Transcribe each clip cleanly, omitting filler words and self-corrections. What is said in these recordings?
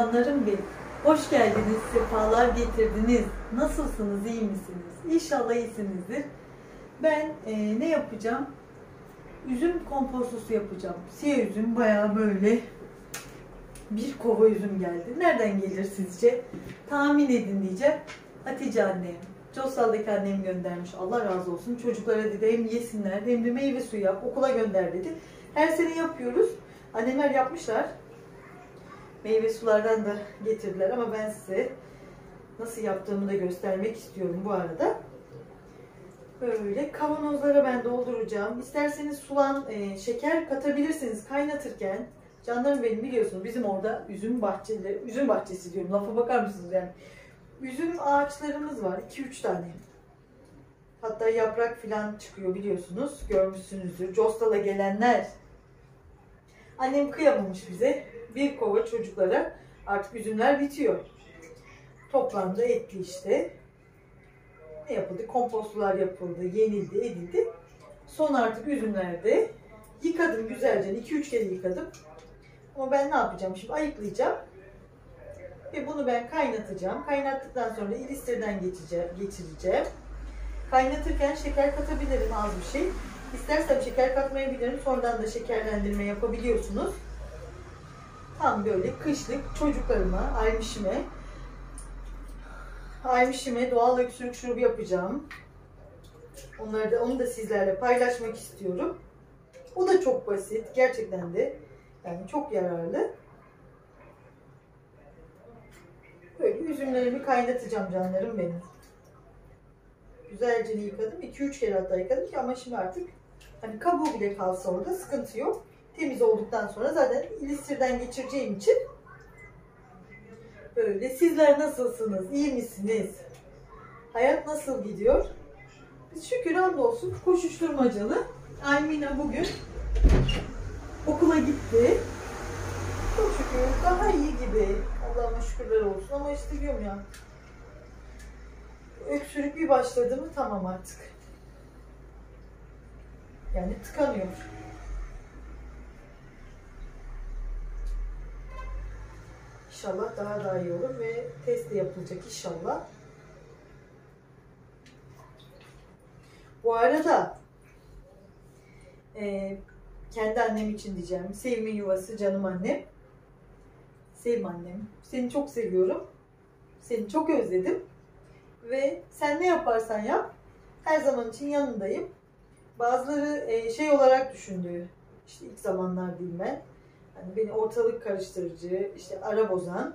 Canlarım benim, hoş geldiniz, sefalar getirdiniz. Nasılsınız, iyi misiniz? İnşallah iyisinizdir. Ben ne yapacağım? Üzüm kompostosu yapacağım. Siyah üzüm, bayağı böyle bir kova üzüm geldi. Nereden gelir sizce? Tahmin edin diyeceğim. Hatice annem, Cosal'daki annem göndermiş. Allah razı olsun. Çocuklara dedi hem yesinler hem de meyve suyu yap, okula gönder dedi. Her sene yapıyoruz. Annemler yapmışlar. Meyve sulardan da getirdiler ama ben size nasıl yaptığımı da göstermek istiyorum bu arada. Böyle kavanozlara ben dolduracağım. İsterseniz şeker katabilirsiniz kaynatırken. Canlarım benim, biliyorsunuz bizim orada üzüm bahçesi diyorum. Lafa bakar mısınız yani? Üzüm ağaçlarımız var, 2-3 tane. Hatta yaprak falan çıkıyor, biliyorsunuz. Görmüşsünüzdür. Costal'a gelenler. Annem kıyamamış bize. Bir kova çocuklara, artık üzümler bitiyor. Toplandı, etti işte. Ne yapıldı? Kompostlar yapıldı, yenildi, edildi. Son artık üzümlerde yıkadım güzelce. 2-3 kere yıkadım. Ama ben ne yapacağım? Şimdi ayıklayacağım. Ve bunu ben kaynatacağım. Kaynattıktan sonra ilisterden geçireceğim. Kaynatırken şeker katabilirim, az bir şey. İstersem şeker katmayabilirim. Sonradan da şekerlendirme yapabiliyorsunuz. Tam böyle kışlık çocuklarıma, Aymişime doğal öksürük şurubu yapacağım. Onu da sizlerle paylaşmak istiyorum. O da çok basit. Gerçekten de yani çok yararlı. Böyle üzümlerimi kaynatacağım canlarım benim. Güzelce yıkadım. 2-3 kere hatta yıkadım ki, ama şimdi artık hani kabuğu bile kalsa orada sıkıntı yok. Temiz olduktan sonra zaten ilistirden geçireceğim için böyle. Sizler nasılsınız? İyi misiniz? Hayat nasıl gidiyor? Biz şükür hamdolsun koşuşturmacalı. Aymina bugün okula gitti. Çok şükür daha iyi gibi. Allah'ıma şükürler olsun, ama işte diyorum ya, öksürük bir başladı mı tamam artık. Yani tıkanıyor. İnşallah daha iyi olur ve test de yapılacak inşallah. Bu arada kendi annem için diyeceğim. Sevim'in yuvası, canım annem. Sevim annem, seni çok seviyorum. Seni çok özledim. Ve sen ne yaparsan yap, her zaman için yanındayım. Bazıları şey olarak düşündü. İşte ilk zamanlar diyeyim ben. Hani beni ortalık karıştırıcı, işte ara bozan.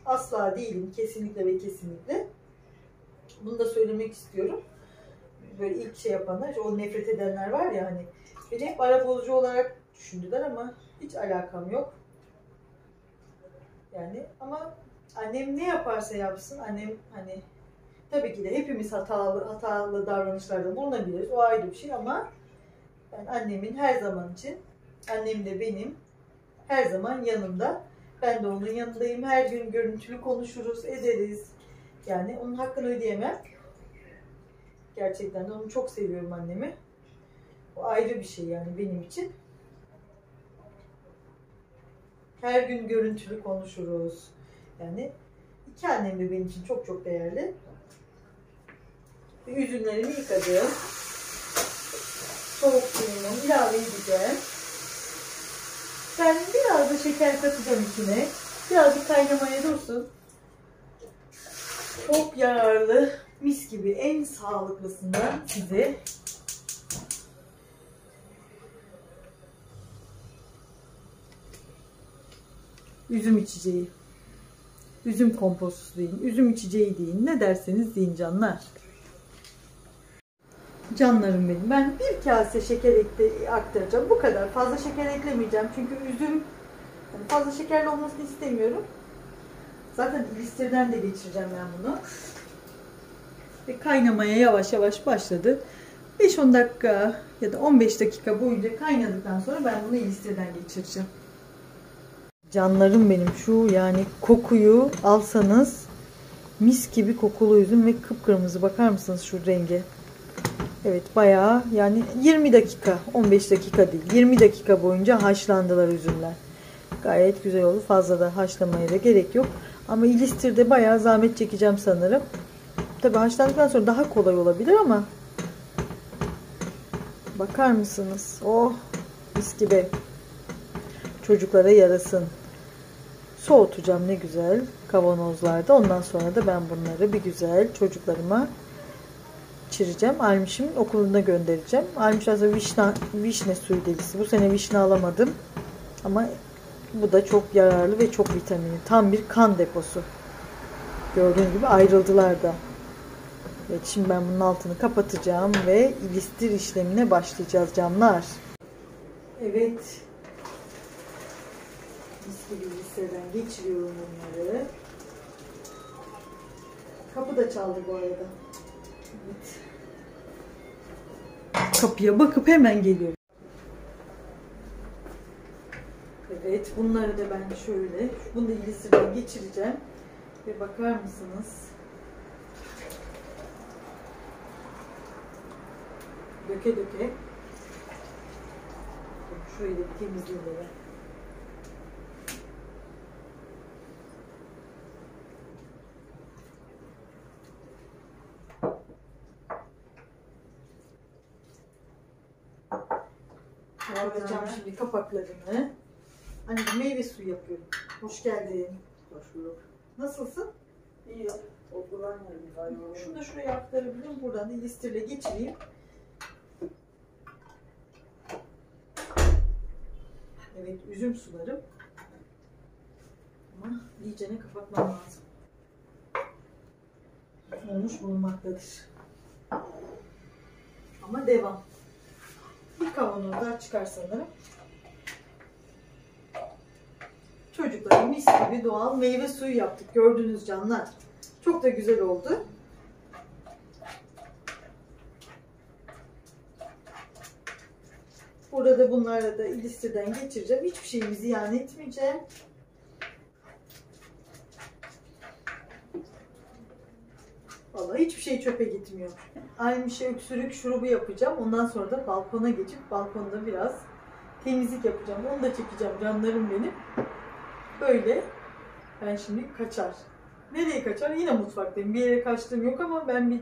Asla değilim. Kesinlikle ve kesinlikle. Bunu da söylemek istiyorum. Böyle ilk şey yapanlar, o nefret edenler var ya hani. Beni hep ara bozucu olarak düşündüler ama hiç alakam yok. Yani ama annem ne yaparsa yapsın, annem hani tabii ki de hepimiz hatalı davranışlarda bulunabiliriz. O ayrı bir şey, ama ben annemin her zaman için, annem de benim her zaman yanımda. Ben de onun yanındayım. Her gün görüntülü konuşuruz, ederiz. Yani onun hakkını ödeyemem. Gerçekten de onu çok seviyorum, annemi. O ayrı bir şey yani benim için. Her gün görüntülü konuşuruz. Yani iki annem de benim için çok çok değerli. Üzümlerimi yıkadım. Soğuk suyumu ilave edeceğim. Ben biraz da şeker katacağım içine. Birazcık kaynamaya dursun. Çok yararlı, mis gibi, en sağlıklısından size üzüm içeceği, üzüm kompostu deyin, üzüm içeceği deyin, ne derseniz deyin canlar. Canlarım benim, ben bir kase şeker aktaracağım, bu kadar. Fazla şeker eklemeyeceğim çünkü üzüm fazla şekerli olmasını istemiyorum. Zaten ilistirden de geçireceğim ben bunu. Ve kaynamaya yavaş yavaş başladı. 5-10 dakika ya da 15 dakika boyunca kaynadıktan sonra ben bunu ilistirden geçireceğim. Canlarım benim, şu yani kokuyu alsanız, mis gibi kokulu üzüm ve kıpkırmızı, bakar mısınız şu renge? Evet, bayağı yani 20 dakika, 15 dakika değil, 20 dakika boyunca haşlandılar üzümler. Gayet güzel oldu. Fazla da haşlamaya da gerek yok. Ama ilistirde bayağı zahmet çekeceğim sanırım. Tabi haşlandıktan sonra daha kolay olabilir ama bakar mısınız? Oh, mis gibi. Çocuklara yarasın. Soğutacağım ne güzel kavanozlarda. Ondan sonra da ben bunları bir güzel çocuklarıma içireceğim. Almiş'in okuluna göndereceğim. Almiş aslında vişne suyu delisi. Bu sene vişne alamadım. Ama bu da çok yararlı ve çok vitaminli. Tam bir kan deposu. Gördüğünüz gibi ayrıldılar da. Evet, şimdi ben bunun altını kapatacağım ve ilistir işlemine başlayacağız canlar. Evet. Mis gibi listeden geçiriyorum bunları. Kapı da çaldı bu arada. Evet. Kapıya bakıp hemen geliyorum. Evet, bunları da ben şöyle, bunu da listeden geçireceğim. Ve bakar mısınız? Döke döke. Şöyle bir temizleyeyim de ben. Alacağım şimdi kapaklarını. Hani meyve suyu yapıyorum. Hoş geldin. Hoş bulduk. Nasılsın? İyi. Okuldan geldim. Şunu da şuraya aktarabilirim. Buradan da ilistirle geçireyim. Evet, üzüm sularım. Ama iyicene kapatmam lazım. Olmuş bulunmaktadır. Ama devam. Bir kavanoz daha çıkar sanırım. Çocuklara mis gibi doğal meyve suyu yaptık. Gördünüz canlar. Çok da güzel oldu. Burada da bunlarla da ilistirden geçireceğim. Hiçbir şeyimi ziyan etmeyeceğim. Vallahi hiçbir şey çöpe gitmiyor. Aynı şey öksürük şurubu yapacağım. Ondan sonra da balkona geçip balkonda biraz temizlik yapacağım. Onu da çekeceğim canlarım benim. Böyle. Ben şimdi kaçar. Nereye kaçar? Yine mutfaktayım. Bir yere kaçtığım yok ama ben bir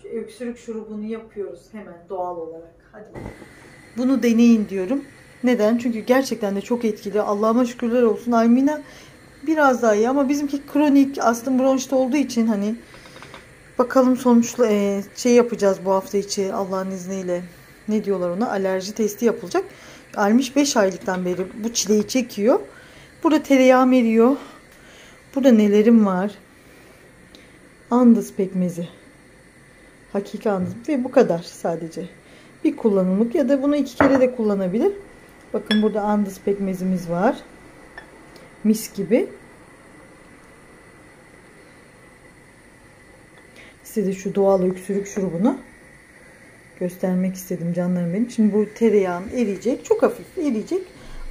öksürük şurubunu yapıyoruz hemen doğal olarak. Hadi. Bunu deneyin diyorum. Neden? Çünkü gerçekten de çok etkili. Allah'ıma şükürler olsun. Almina biraz daha iyi ama bizimki kronik astım bronşit olduğu için hani bakalım sonuçlu şey yapacağız bu hafta içi Allah'ın izniyle. Ne diyorlar ona? Alerji testi yapılacak. Almış 5 aylıktan beri bu çileyi çekiyor. Burada tereyağı veriyor. Burada nelerim var? Andız pekmezi. Hakiki andız. Ve bu kadar sadece. Bir kullanımlık ya da bunu 2 kere de kullanabilir. Bakın burada andız pekmezimiz var. Mis gibi. Size şu doğal öksürük şurubunu göstermek istedim canlarım benim. Şimdi bu tereyağım eriyecek. Çok hafif eriyecek.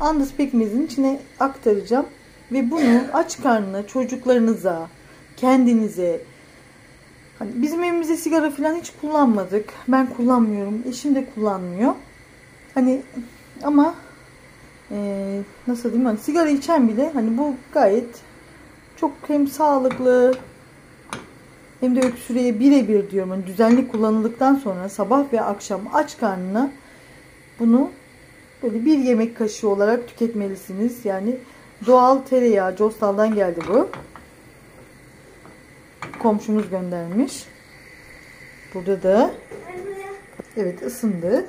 Andız pekmezin içine aktaracağım. Ve bunu aç karnına çocuklarınıza, kendinize, hani bizim evimizde sigara falan hiç kullanmadık. Ben kullanmıyorum. Eşim de kullanmıyor. Hani ama nasıl diyeyim, hani sigara içen bile hani bu gayet çok hem sağlıklı hem de öksürüğe birebir diyorum. Hani düzenli kullanıldıktan sonra sabah ve akşam aç karnına bunu böyle bir yemek kaşığı olarak tüketmelisiniz. Yani doğal tereyağı, Costal'dan geldi bu. Komşumuz göndermiş. Burada da evet ısındı.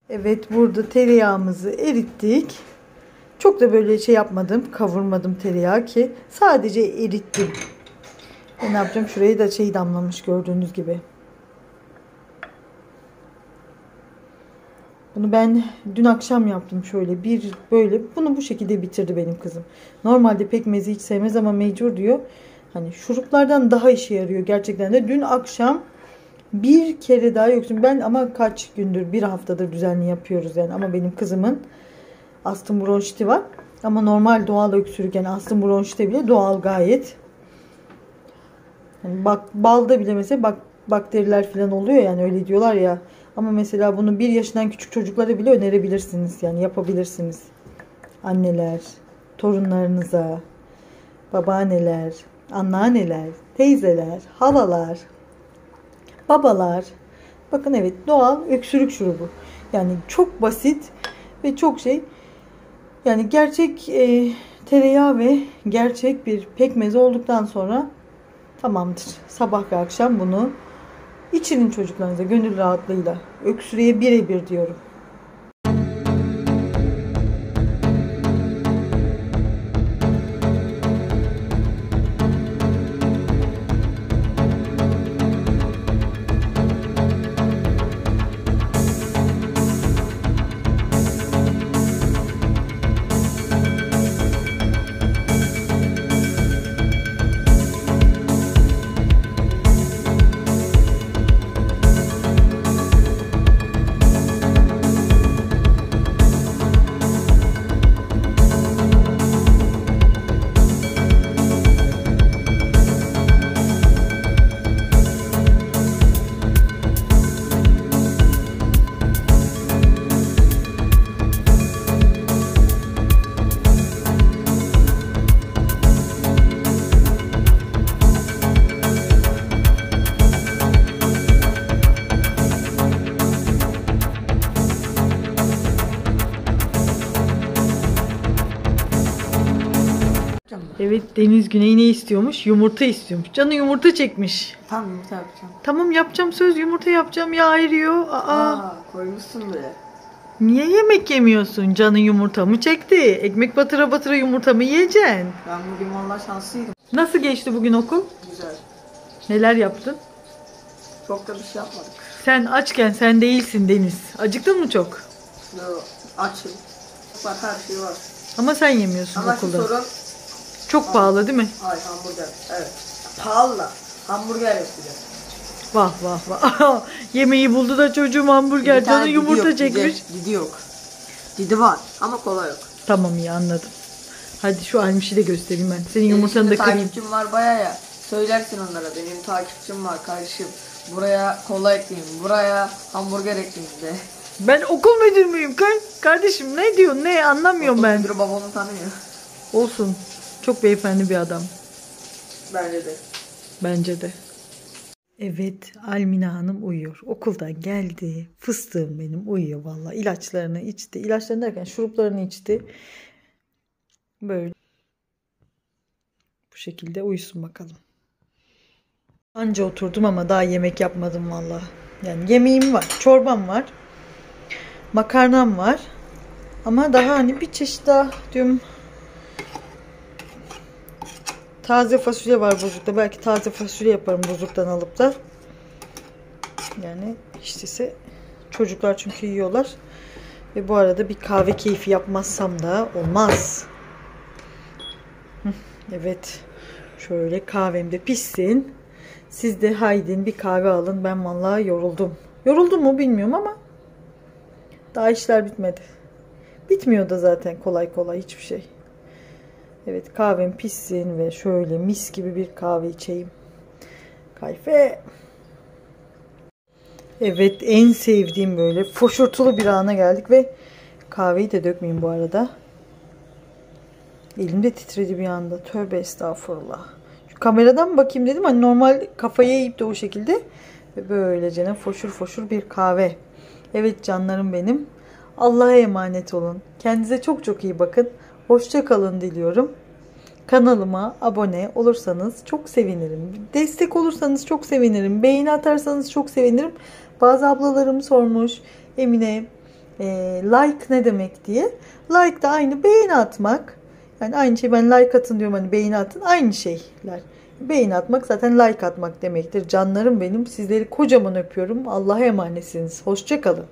Evet, burada tereyağımızı erittik. Çok da böyle şey yapmadım, kavurmadım tereyağı ki sadece erittim. Ne yapacağım? Şuraya da şey damlamış gördüğünüz gibi. Bunu ben dün akşam yaptım şöyle bir böyle. Bunu bu şekilde bitirdi benim kızım. Normalde pekmezi hiç sevmez ama mecbur diyor. Hani şuruplardan daha işe yarıyor gerçekten de. Dün akşam bir kere daha yoksun. Ben ama kaç gündür, bir haftadır düzenli yapıyoruz yani. Ama benim kızımın astım bronşiti var. Ama normal doğal öksürük, yani astım bronşiti bile doğal gayet. Yani bak balda bile mesela bakteriler falan oluyor yani, öyle diyorlar ya. Ama mesela bunu 1 yaşından küçük çocuklara bile önerebilirsiniz. Yani yapabilirsiniz. Anneler, torunlarınıza, babaanneler, anneanneler, teyzeler, halalar, babalar. Bakın evet, doğal öksürük şurubu. Yani çok basit ve çok şey. Yani gerçek tereyağı ve gerçek bir pekmez olduktan sonra tamamdır. Sabah ve akşam bunu içirin çocuklarınıza gönül rahatlığıyla. Öksürüğe birebir diyorum. Evet, Deniz Güney ne istiyormuş? Yumurta istiyormuş. Canı yumurta çekmiş. Tam yumurta yapacağım. Tamam, yapacağım, söz, yumurta yapacağım ya, ayırıyor. Koymuşsun bile. Niye yemek yemiyorsun? Canı yumurtamı çekti. Ekmek batıra batıra yumurtamı yiyeceksin. Ben bugün valla şanslıydım. Nasıl geçti bugün okul? Güzel. Neler yaptın? Çok da bir şey yapmadık. Sen açken sen değilsin Deniz. Acıktın mı çok? Yo, açım. Var, her şey var. Ama sen yemiyorsun Ama şu okulda. sorun... Çok pahalı değil mi? Ay, hamburger. Evet. Pahalı da. Hamburger yapacağız. Vah vah vah. Yemeği buldu da çocuğum hamburger. Canı yumurta çekmiş. Didi yok. Didi var ama kola yok. Tamam, iyi, anladım. Hadi şu almışı da göstereyim ben. Senin yumurtanı da kırayım. Takipçim var baya ya. Söylersin onlara, benim takipçim var kardeşim. Buraya kola ekleyin, buraya hamburger ekleyin de. Ben okul müdür müyüm? Kardeşim ne diyorsun? Ne anlamıyorum ben. Müdürü babamı tanıyor. Olsun. Çok beyefendi bir adam. Bence de. Bence de. Evet, Almina Hanım uyuyor. Okuldan geldi. Fıstığım benim uyuyor vallahi. İlaçlarını içti. İlaçlarını derken şuruplarını içti. Böyle. Bu şekilde uyusun bakalım. Anca oturdum ama daha yemek yapmadım vallahi. Yani yemeğim var. Çorbam var. Makarnam var. Ama daha hani bir çeşit daha diyorum. Taze fasulye var buzlukta. Belki taze fasulye yaparım buzluktan alıp da. Yani işte çocuklar çünkü yiyorlar. Ve bu arada bir kahve keyfi yapmazsam da olmaz. Evet. Şöyle kahvem de pişsin. Siz de haydin bir kahve alın. Ben vallahi yoruldum. Yoruldum mu bilmiyorum ama daha işler bitmedi. Bitmiyor da zaten kolay kolay hiçbir şey. Evet, kahvem pişsin ve şöyle mis gibi bir kahve içeyim. Kayfe. Evet, en sevdiğim böyle foşurtulu bir ana geldik ve kahveyi de dökmeyeyim bu arada. Elim de titredi bir anda. Tövbe estağfurullah. Şu kameradan mı bakayım dedim. Hani normal kafaya eğip de o şekilde. Ve böylece foşur foşur bir kahve. Evet canlarım benim. Allah'a emanet olun. Kendinize çok çok iyi bakın. Hoşça kalın diliyorum. Kanalıma abone olursanız çok sevinirim. Destek olursanız çok sevinirim. Beğeni atarsanız çok sevinirim. Bazı ablalarım sormuş. Emine like ne demek diye. Like da aynı beğeni atmak. Yani aynı şey, ben like atın diyorum, hani beğeni atın. Aynı şeyler. Beğeni atmak zaten like atmak demektir. Canlarım benim. Sizleri kocaman öpüyorum. Allah'a emanetsiniz. Hoşça kalın.